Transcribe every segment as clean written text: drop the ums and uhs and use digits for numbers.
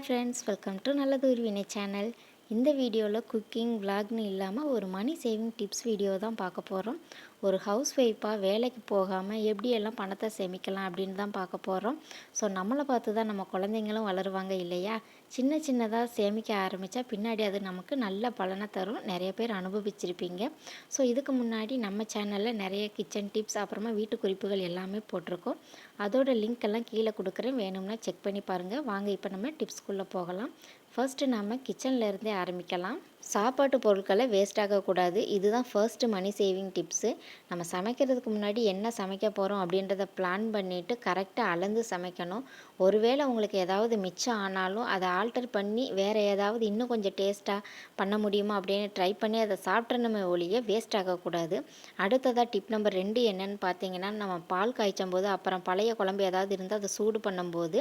Hi friends, welcome to நல்லதொரு வினை channel. இந்த வீடியோவில் குக்கிங் விலாக்னு இல்லாமல் ஒரு மணி சேவிங் டிப்ஸ் வீடியோ தான் பார்க்க போகிறோம். ஒரு ஹவுஸ் ஒய்ஃபாக வேலைக்கு போகாமல் எப்படியெல்லாம் பணத்தை சேமிக்கலாம் அப்படின்னு தான் பார்க்க போகிறோம். ஸோ நம்மளை பார்த்து தான் நம்ம குழந்தைங்களும் வளருவாங்க இல்லையா? சின்ன சின்னதாக சேமிக்க ஆரம்பித்தா பின்னாடி அது நமக்கு நல்ல பலனை தரும். நிறைய பேர் அனுபவிச்சிருப்பீங்க. ஸோ இதுக்கு முன்னாடி நம்ம சேனலில் நிறைய கிச்சன் டிப்ஸ் அப்புறமா வீட்டு குறிப்புகள் எல்லாமே போட்டிருக்கோம். அதோட லிங்க் எல்லாம் கீழே கொடுக்குறேன், வேணும்னா செக் பண்ணி பாருங்கள். வாங்க இப்போ நம்ம டிப்ஸ்குள்ளே போகலாம். ஃபர்ஸ்ட்டு நம்ம கிச்சனில் இருந்தே ஆரம்பிக்கலாம். சாப்பாட்டு பொருட்களை வேஸ்ட் ஆகக்கூடாது. இதுதான் ஃபர்ஸ்ட்டு மணி சேவிங் டிப்ஸு. நம்ம சமைக்கிறதுக்கு முன்னாடி என்ன சமைக்க போகிறோம் அப்படின்றத பிளான் பண்ணிவிட்டு கரெக்டாக அளந்து சமைக்கணும். ஒருவேளை உங்களுக்கு ஏதாவது மிச்சம் ஆனாலும் அதை ஆல்டர் பண்ணி வேறு ஏதாவது இன்னும் கொஞ்சம் டேஸ்ட்டாக பண்ண முடியுமா அப்படின்னு ட்ரை பண்ணி அதை சாப்பிட்றணுமே ஒழிய வேஸ்ட் ஆகக்கூடாது. அடுத்ததாக டிப் நம்பர் 2 என்னென்னு பார்த்தீங்கன்னா, நம்ம பால் காய்ச்சும் போது அப்புறம் பழைய குழம்பு ஏதாவது இருந்தால் அதை சூடு பண்ணும்போது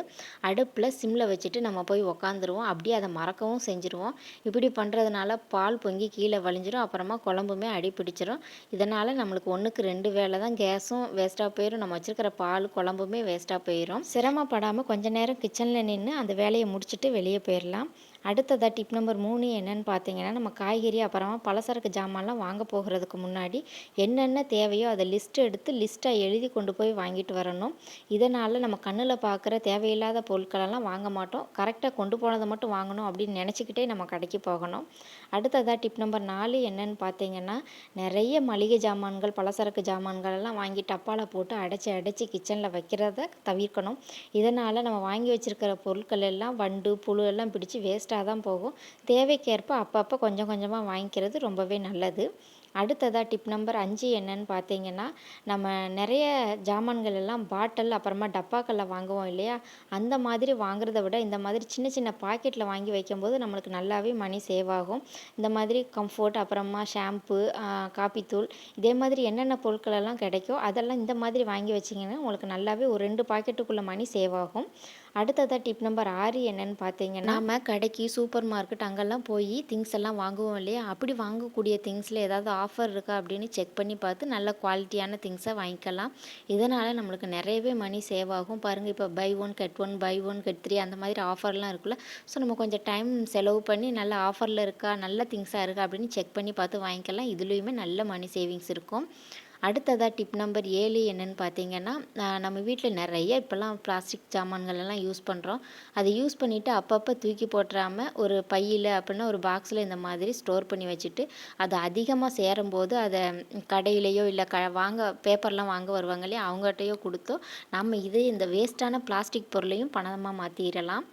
அடுப்பில் சிம்மில் வச்சுட்டு நம்ம போய் உக்காந்துருவோம். அப்படியே அதை மறக்கவும் செஞ்சுருவோம். இப்படி பண்ணுறதுனால பால் பொங்கி கீழே வழிஞ்சிரும். அப்புறமா குழம்புமே அடி பிடிச்சிரும். இதனால் நம்மளுக்கு 1க்கு 2 வேலை தான். கேஸும் வேஸ்ட்டாக போயிடும், நம்ம வச்சுருக்கிற பால் குழம்புமே வேஸ்ட்டாக போயிடும். சிரமப்படாமல் கொஞ்ச நேரம் கிச்சனில் நின்று அந்த வேலையை முடிச்சுட்டு வெளியே போயிடலாம். அடுத்ததாக டிப் நம்பர் 3 என்னென்னு பார்த்தீங்கன்னா, நம்ம காய்கறி அப்புறமா பலசரக்கு ஜாமான்லாம் வாங்க போகிறதுக்கு முன்னாடி என்னென்ன தேவையோ அதை லிஸ்ட்டாக எழுதி கொண்டு போய் வாங்கிட்டு வரணும். இதனால் நம்ம கண்ணில் பார்க்குற தேவையில்லாத பொருட்களெல்லாம் வாங்க மாட்டோம். கரெக்டாக கொண்டு போனதை மட்டும் வாங்கணும் அப்படின்னு நினச்சிக்கிட்டே நம்ம கடைக்கு போகணும். அடுத்ததாக டிப் நம்பர் 4 என்னென்னு பார்த்தீங்கன்னா, நிறைய மளிகை ஜாமான்கள் பலசரக்கு ஜாமான்கள் எல்லாம் வாங்கி டப்பாவில் போட்டு அடைச்சி கிச்சனில் வைக்கிறத தவிர்க்கணும். இதனால் நம்ம வாங்கி வச்சுருக்கிற பொருட்கள் எல்லாம் வண்டு புழு எல்லாம் பிடிச்சி வேஸ்ட்டாக தான் போகும். தேவைக்கேற்ப அப்பப்போ கொஞ்சம் கொஞ்சமாக வாங்கிக்கிறது ரொம்பவே நல்லது. அடுத்ததாக டிப் நம்பர் 5 என்னன்னு பார்த்தீங்கன்னா, நம்ம நிறைய ஜாமான்கள் எல்லாம் பாட்டில் அப்புறமா டப்பாக்களில் வாங்குவோம் இல்லையா? அந்த மாதிரி வாங்குறத விட இந்த மாதிரி சின்ன சின்ன பாக்கெட்டில் வாங்கி வைக்கும்போது நம்மளுக்கு நல்லாவே மணி சேவ் ஆகும். இந்த மாதிரி கம்ஃபோர்ட் அப்புறமா ஷாம்பு, காப்பித்தூள் இதே மாதிரி என்னென்ன பொருட்கள் எல்லாம் கிடைக்கோ அதெல்லாம் இந்த மாதிரி வாங்கி வச்சிங்கன்னா உங்களுக்கு நல்லாவே ஒரு 2 பாக்கெட்டுக்குள்ளே மணி சேவ் ஆகும். அடுத்ததாக டிப் நம்பர் 6 என்னென்னு பார்த்தீங்கன்னா, நம்ம கடைக்கு சூப்பர் மார்க்கெட் அங்கெல்லாம் போய் திங்ஸ் எல்லாம் வாங்குவோம் இல்லையா? அப்படி வாங்கக்கூடிய திங்ஸில் ஏதாவது ஆஃபர் இருக்கா அப்படின்னு செக் பண்ணி பார்த்து நல்ல குவாலிட்டியான திங்ஸை வாங்கிக்கலாம். இதனால் நம்மளுக்கு நிறையவே மணி சேவ் ஆகும். பாருங்கள், இப்போ buy one get one, buy one get 3 அந்த மாதிரி ஆஃபர்லாம் இருக்குல்ல. ஸோ நம்ம கொஞ்சம் டைம் செலவு பண்ணி நல்ல ஆஃபரில் இருக்கா, நல்ல திங்ஸாக இருக்கா அப்படின்னு செக் பண்ணி பார்த்து வாங்கிக்கலாம். இதுலேயுமே நல்ல மணி சேவிங்ஸ் இருக்கும். அடுத்ததாக டிப் நம்பர் 7 என்னென்னு பார்த்தீங்கன்னா, நம்ம வீட்டில் நிறைய இப்போல்லாம் பிளாஸ்டிக் ஜாமான்கள் எல்லாம் யூஸ் பண்ணுறோம். அதை யூஸ் பண்ணிவிட்டு அப்பப்போ தூக்கி போட்டுறாமல் ஒரு பையில் அப்படின்னா ஒரு பாக்ஸில் இந்த மாதிரி ஸ்டோர் பண்ணி வச்சுட்டு அது அதிகமாக சேரும்போது அதை கடையிலையோ இல்லை பேப்பர்லாம் வாங்க வருவாங்க இல்லையா, அவங்ககிட்டையோ கொடுத்தோ நம்ம இந்த வேஸ்ட்டான பிளாஸ்டிக் பொருளையும் பணமாக மாற்றிடலாம்.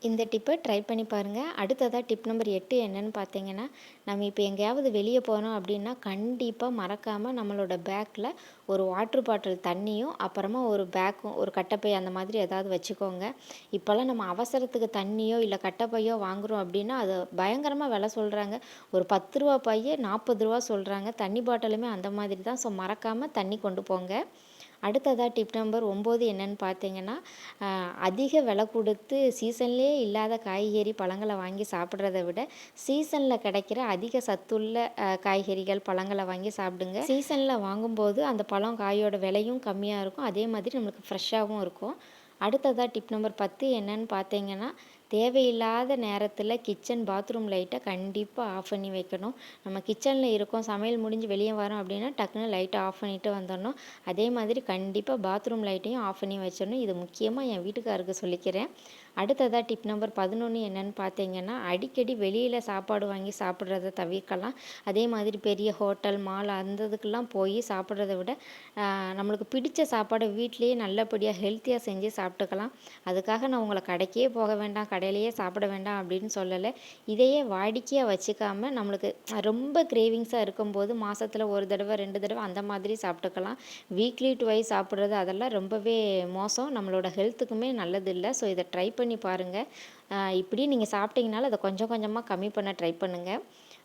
இந்த டிப்பை ட்ரை பண்ணி பாருங்கள். அடுத்ததாக டிப் நம்பர் 8 என்னென்னு பார்த்தீங்கன்னா, நம்ம இப்போ எங்கேயாவது வெளியே போகிறோம் அப்படின்னா கண்டிப்பாக மறக்காமல் நம்மளோட பேக்கில் ஒரு வாட்டர் பாட்டில் தண்ணியும் அப்புறமா ஒரு பேக்கும் ஒரு கட்டைப்பை அந்த மாதிரி ஏதாவது வச்சுக்கோங்க. இப்போல்லாம் நம்ம அவசரத்துக்கு தண்ணியோ இல்லை கட்டைப்பையோ வாங்குகிறோம் அப்படின்னா அது பயங்கரமாக விலை சொல்கிறாங்க. ஒரு 10 ரூபா பையே 40 ரூபா சொல்கிறாங்க. தண்ணி பாட்டிலுமே அந்த மாதிரி தான். ஸோ மறக்காமல் தண்ணி கொண்டு போங்க. அடுத்ததாக டிப் நம்பர் 9 என்னென்னு பார்த்தீங்கன்னா, அதிக விலை கொடுத்து சீசன்லேயே இல்லாத காய்கறி பழங்களை வாங்கி சாப்பிட்றத விட சீசனில் கிடைக்கிற அதிக சத்துள்ள காய்கறிகள் பழங்களை வாங்கி சாப்பிடுங்க. சீசனில் வாங்கும்போது அந்த பழம் காயோட விலையும் கம்மியாக இருக்கும், அதே மாதிரி நம்மளுக்கு ஃப்ரெஷ்ஷாகவும் இருக்கும். அடுத்ததாக டிப் நம்பர் 10 என்னென்னு பார்த்தீங்கன்னா, தேவையில்லாத நேரத்தில் கிச்சன் பாத்ரூம் லைட்டை கண்டிப்பாக ஆஃப் பண்ணி வைக்கணும். நம்ம கிச்சனில் இருக்கோம், சமையல் முடிஞ்சு வெளியே வரோம் அப்படின்னா டக்குன்னு லைட்டை ஆஃப் பண்ணிவிட்டு வந்துடணும். அதே மாதிரி கண்டிப்பாக பாத்ரூம் லைட்டையும் ஆஃப் பண்ணி வச்சிடணும். இது முக்கியமாக என் வீட்டுக்காருக்கு சொல்லிக்கிறேன். அடுத்ததாக டிப் நம்பர் 11 என்னென்னு பார்த்தீங்கன்னா, அடிக்கடி வெளியில் சாப்பாடு வாங்கி சாப்பிட்றத தவிர்க்கலாம். அதே மாதிரி பெரிய ஹோட்டல் மால் அந்த இதுக்கெல்லாம் போய் சாப்பிட்றத விட நம்மளுக்கு பிடிச்ச சாப்பாடை வீட்டிலேயே நல்லபடியாக ஹெல்த்தியாக செஞ்சு சாப்பிட்டுக்கலாம். அதுக்காக நான் உங்களை கடைக்கே போக வேண்டாம், கடையிலையே சாப்பிட வேண்டாம் அப்படின்னு சொல்லலை. இதையே வாடிக்கையாக வச்சுக்காமல் நம்மளுக்கு ரொம்ப கிரேவிங்ஸாக இருக்கும்போது மாதத்தில் 1 தடவை 2 தடவை அந்த மாதிரி சாப்பிட்டுக்கலாம். வீக்லி டுவைஸ் சாப்பிட்றது அதெல்லாம் ரொம்பவே மோசம், நம்மளோட ஹெல்த்துக்குமே நல்லதில்லை. ஸோ இதை ட்ரை பண்ணி பாருங்கள். இப்படி நீங்கள் சாப்பிட்டீங்கனாலும் அதை கொஞ்சம் கொஞ்சமாக கம்மி பண்ண ட்ரை பண்ணுங்கள்.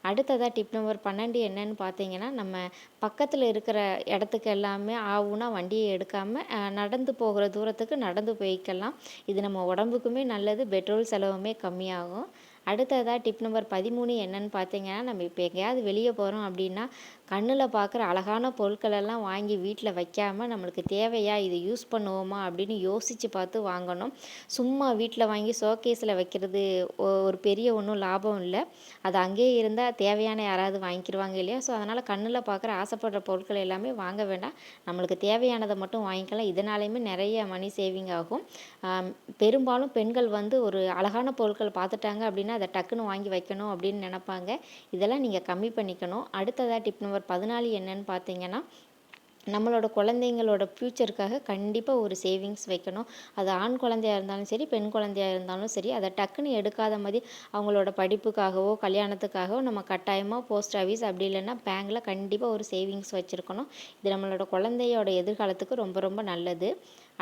அடுத்ததாக டிப் நம்பர் 12 என்னென்னு பார்த்தீங்கன்னா, நம்ம பக்கத்தில் இருக்கிற இடத்துக்கு எல்லாமே ஆவுனா வண்டியை எடுக்காமல் நடந்து போகிற தூரத்துக்கு நடந்து போய்க்கலாம். இது நம்ம உடம்புக்குமே நல்லது, பெட்ரோல் செலவுமே கம்மியாகும். அடுத்ததாக டிப் நம்பர் 13 என்னென்னு பார்த்தீங்கன்னா, நம்ம இப்போ எங்கேயாவது வெளியே போகிறோம் அப்படின்னா கண்ணில் பார்க்குற அழகான பொருட்களெல்லாம் வாங்கி வீட்டில் வைக்காமல் நம்மளுக்கு தேவையா இதை யூஸ் பண்ணுவோமா அப்படின்னு யோசித்து பார்த்து வாங்கணும். சும்மா வீட்டில் வாங்கி ஷோகேஸில் வைக்கிறது ஒரு பெரிய ஒன்றும் லாபம் இல்லை. அது அங்கேயே இருந்தால் தேவையான யாராவது வாங்கிக்கிடுவாங்க இல்லையா? ஸோ அதனால் கண்ணில் பார்க்குற ஆசைப்படுற பொருட்கள் எல்லாமே வாங்க வேண்டாம். நம்மளுக்கு தேவையானதை மட்டும் வாங்கிக்கலாம். இதனாலேயுமே நிறைய மணி சேவிங் ஆகும். பெரும்பாலும் பெண்கள் ஒரு அழகான பொருட்கள் பார்த்துட்டாங்க அப்படின்னா அதை டக்குன்னு வாங்கி வைக்கணும் அப்படின்னு நினைப்பாங்க. இதெல்லாம் நீங்கள் கம்மி பண்ணிக்கணும். அடுத்ததாக டிப் நம்பர் 14 என்னன்னு பார்த்தீங்கன்னா, நம்மளோட குழந்தைங்களோட ஃப்யூச்சருக்காக கண்டிப்பாக ஒரு சேவிங்ஸ் வைக்கணும். அது ஆண் குழந்தையாக இருந்தாலும் சரி, பெண் குழந்தையாக இருந்தாலும் சரி, அதை டக்குன்னு எடுக்காத மாதிரி அவங்களோட படிப்புக்காகவோ கல்யாணத்துக்காகவோ நம்ம கட்டாயமாக போஸ்ட் ஆஃபீஸ் அப்படி இல்லைன்னா பேங்கில் கண்டிப்பாக ஒரு சேவிங்ஸ் வச்சுருக்கணும். இது நம்மளோட குழந்தையோட எதிர்காலத்துக்கு ரொம்ப ரொம்ப நல்லது.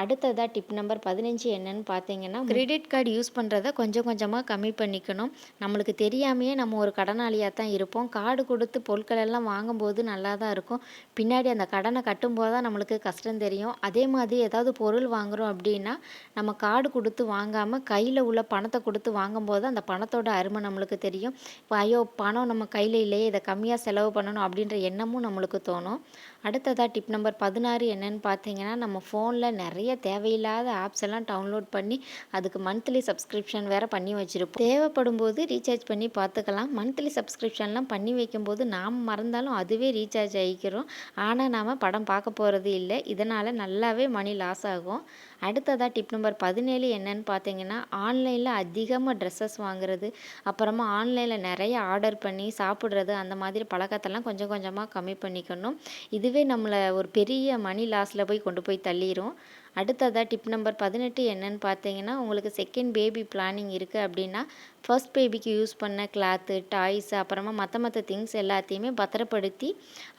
அடுத்ததாக டிப் நம்பர் 15 என்னன்னு பார்த்தீங்கன்னா, கிரெடிட் கார்டு யூஸ் பண்ணுறத கொஞ்சம் கொஞ்சமாக கம்மி பண்ணிக்கணும். நம்மளுக்கு தெரியாமையே நம்ம ஒரு கடனாளியாக தான் இருப்போம். கார்டு கொடுத்து பொருட்கள் எல்லாம் வாங்கும்போது நல்லா தான் இருக்கும். பின்னாடி அந்த கடனை கட்டும்போது தான் நம்மளுக்கு கஷ்டம் தெரியும். அதே மாதிரி ஏதாவது பொருள் வாங்குகிறோம் அப்படின்னா நம்ம கார்டு கொடுத்து வாங்காமல் கையில் உள்ள பணத்தை கொடுத்து வாங்கும்போது அந்த பணத்தோட அருமை நம்மளுக்கு தெரியும். இப்போ ஐயோ பணம் நம்ம கையில் இல்லையே, இதை கம்மியாக செலவு பண்ணணும் அப்படின்ற எண்ணமும் நம்மளுக்கு தோணும். அடுத்ததாக டிப் நம்பர் 16 என்னன்னு பார்த்தீங்கன்னா, நம்ம ஃபோனில் நிறைய தேவையில்லாத ஆப்ஸ் எல்லாம் டவுன்லோட் பண்ணி அதுக்கு மந்த்லி சப்ஸ்கிரிப்ஷன் வேறு பண்ணி வச்சுருப்போம். தேவைப்படும் போது ரீசார்ஜ் பண்ணி பார்த்துக்கலாம். மந்த்லி சப்ஸ்கிரிப்ஷன்லாம் பண்ணி வைக்கும்போது நாம் மறந்தாலும் அதுவே ரீசார்ஜ் ஆகிக்கிறோம். ஆனால் நாம் படம் பார்க்க போகிறது இல்லை. இதனால் நல்லாவே மணி லாஸ் ஆகும். அடுத்ததாக டிப் நம்பர் 17 என்னன்னு பார்த்தீங்கன்னா, ஆன்லைனில் அதிகமாக ட்ரெஸ்ஸஸ் வாங்குறது, அப்புறமா ஆன்லைனில் நிறைய ஆர்டர் பண்ணி சாப்பிட்றது, அந்த மாதிரி பழக்கத்தெல்லாம் கொஞ்சம் கொஞ்சமாக கம்மி பண்ணிக்கணும். இதுவே நம்மளை ஒரு பெரிய மணி லாஸில் போய் கொண்டு போய் தள்ளிடும். அடுத்ததாக டிப் நம்பர் 18 என்னன்னு பார்த்தீங்கன்னா, உங்களுக்கு செகண்ட் பேபி பிளானிங் இருக்குது அப்படின்னா, ஃபர்ஸ்ட் பேபிக்கு யூஸ் பண்ண கிளாத்து, டாய்ஸ், அப்புறமா மற்ற திங்ஸ் எல்லாத்தையுமே பத்திரப்படுத்தி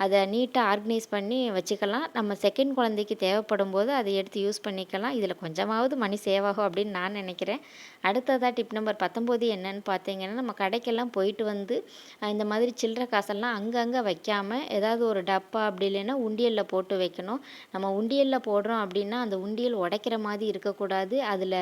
அதை நீட்டாக ஆர்கனைஸ் பண்ணி வச்சுக்கலாம். நம்ம செகண்ட் குழந்தைக்கு தேவைப்படும் போது அதை எடுத்து யூஸ் பண்ணிக்கலாம். இதில் கொஞ்சமாவது மணி சேவ் ஆகும் அப்படின்னு நான் நினைக்கிறேன். அடுத்ததாக டிப் நம்பர் 19 என்னன்னு பார்த்தீங்கன்னா, நம்ம கடைக்கெல்லாம் போயிட்டு இந்த மாதிரி சில்லறை காசெல்லாம் அங்கங்கே வைக்காமல் ஏதாவது ஒரு டப்பா அப்படி இல்லைன்னா உண்டியலில் போட்டு வைக்கணும். நம்ம உண்டியலில் போடுறோம் அப்படின்னா அந்த உண்டியல் உடைக்கிற மாதிரி இருக்கக்கூடாது. அதில்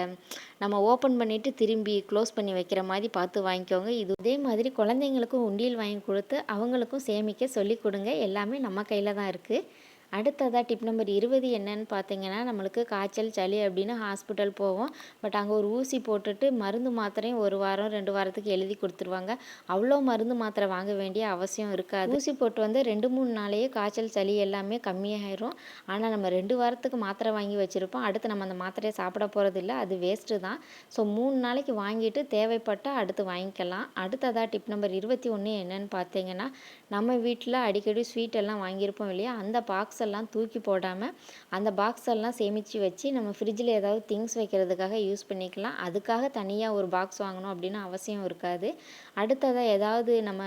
நம்ம ஓப்பன் பண்ணிவிட்டு திரும்பி க்ளோஸ் பண்ணி வைக்கிற மாதிரி பார்த்து வாங்கிக்கோங்க. இதே மாதிரி குழந்தைங்களுக்கும் உண்டியல் வாங்கி கொடுத்து அவங்களுக்கும் சேமிக்க சொல்லிக் கொடுங்க. எல்லாமே நம்ம கையில் தான் இருக்குது. அடுத்ததாக டிப் நம்பர் 20 என்னன்னு பார்த்தீங்கன்னா, நம்மளுக்கு காய்ச்சல் சளி அப்படின்னு ஹாஸ்பிட்டல் போவோம். பட் அங்கே ஒரு ஊசி போட்டுட்டு மருந்து மாத்திரையும் 1 வாரம் 2 வாரத்துக்கு எழுதி கொடுத்துருவாங்க. அவ்வளோ மருந்து மாத்திரை வாங்க வேண்டிய அவசியம் இருக்காது. ஊசி போட்டு 2-3 நாளையே காய்ச்சல் சளி எல்லாமே கம்மியாயிரும். ஆனால் நம்ம 2 வாரத்துக்கு மாத்திரை வாங்கி வச்சுருப்போம். அடுத்து நம்ம அந்த மாத்திரையை சாப்பிட போகிறது இல்லை, அது வேஸ்ட்டு தான். ஸோ 3 நாளைக்கு வாங்கிட்டு தேவைப்பட்டால் அடுத்து வாங்கிக்கலாம். அடுத்ததாக டிப் நம்பர் 21 என்னன்னு பார்த்தீங்கன்னா, நம்ம வீட்டில் அடிக்கடி ஸ்வீட் எல்லாம் வாங்கியிருப்போம் இல்லையா, அந்த பாக்ஸ் எல்லாம் தூக்கி போடாமல் அந்த பாக்ஸ் எல்லாம் சேமித்து வச்சு நம்ம ஃப்ரிட்ஜில் ஏதாவது திங்ஸ் வைக்கிறதுக்காக யூஸ் பண்ணிக்கலாம். அதுக்காக தனியாக ஒரு பாக்ஸ் வாங்கணும் அப்படின்னு அவசியம் இருக்காது. அடுத்ததாக ஏதாவது நம்ம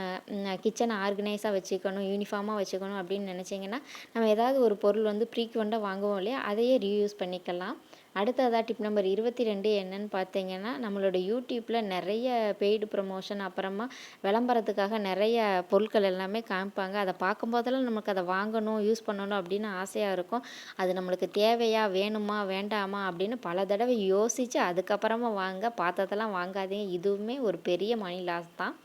கிச்சனை ஆர்கனைஸாக வச்சுக்கணும், யூனிஃபார்மாக வச்சுக்கணும் அப்படின்னு நினச்சிங்கன்னா, நம்ம ஏதாவது ஒரு பொருள் ஃப்ரீக்வெண்ட்டாக வாங்குவோம் இல்லையா, அதையே ரீயூஸ் பண்ணிக்கலாம். அடுத்ததாக டிப் நம்பர் 22 என்னன்னு பார்த்தீங்கன்னா, நம்மளோட யூடியூப்பில் நிறைய பெய்டு ப்ரமோஷன் அப்புறமா விளம்பரத்துக்காக நிறைய பொருட்கள் எல்லாமே காமிப்பாங்க. அதை பார்க்கும்போதெல்லாம் நமக்கு அதை வாங்கணும், யூஸ் பண்ணணும் அப்படின்னு ஆசையாக இருக்கும். அது நம்மளுக்கு தேவையா, வேணுமா, வேண்டாமா அப்படின்னு பல தடவை யோசித்து அதுக்கப்புறமா வாங்க. பார்த்ததெல்லாம் வாங்காதீங்க. இதுவுமே ஒரு பெரிய மணி லாஸ் தான்.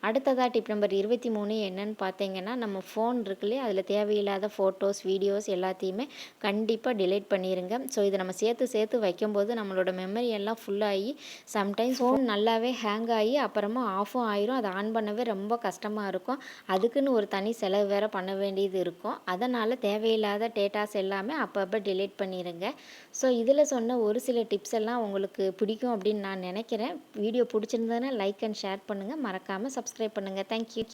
அடுத்ததாக டிப் நம்பர் 23 என்னன்னு பார்த்தீங்கன்னா, நம்ம ஃபோன் இருக்கு இல்லையா, அதில் தேவையில்லாத ஃபோட்டோஸ், வீடியோஸ் எல்லாத்தையுமே கண்டிப்பாக டிலீட் பண்ணிடுங்க. ஸோ இதை நம்ம சேர்த்து வைக்கும்போது நம்மளோட மெமரி எல்லாம் ஃபுல்லாகி சம்டைம்ஸ் ஃபோன் நல்லாவே ஹேங் ஆகி அப்புறமா ஆஃபும் ஆயிரும். அதை ஆன் பண்ணவே ரொம்ப கஷ்டமாக இருக்கும். அதுக்குன்னு ஒரு தனி செலவு வேறு பண்ண வேண்டியது இருக்கும். அதனால் தேவையில்லாத டேட்டாஸ் எல்லாமே அப்பப்போ டிலீட் பண்ணிடுங்க. ஸோ இதில் சொன்ன ஒரு சில டிப்ஸ் எல்லாம் உங்களுக்கு பிடிக்கும் அப்படின்னு நான் நினைக்கிறேன். வீடியோ பிடிச்சிருந்ததுன்னா லைக் அண்ட் ஷேர் பண்ணுங்கள். மறக்காமல் சப்ஸ்கிரைப் பண்ணுங்கள். தேங்க்யூ.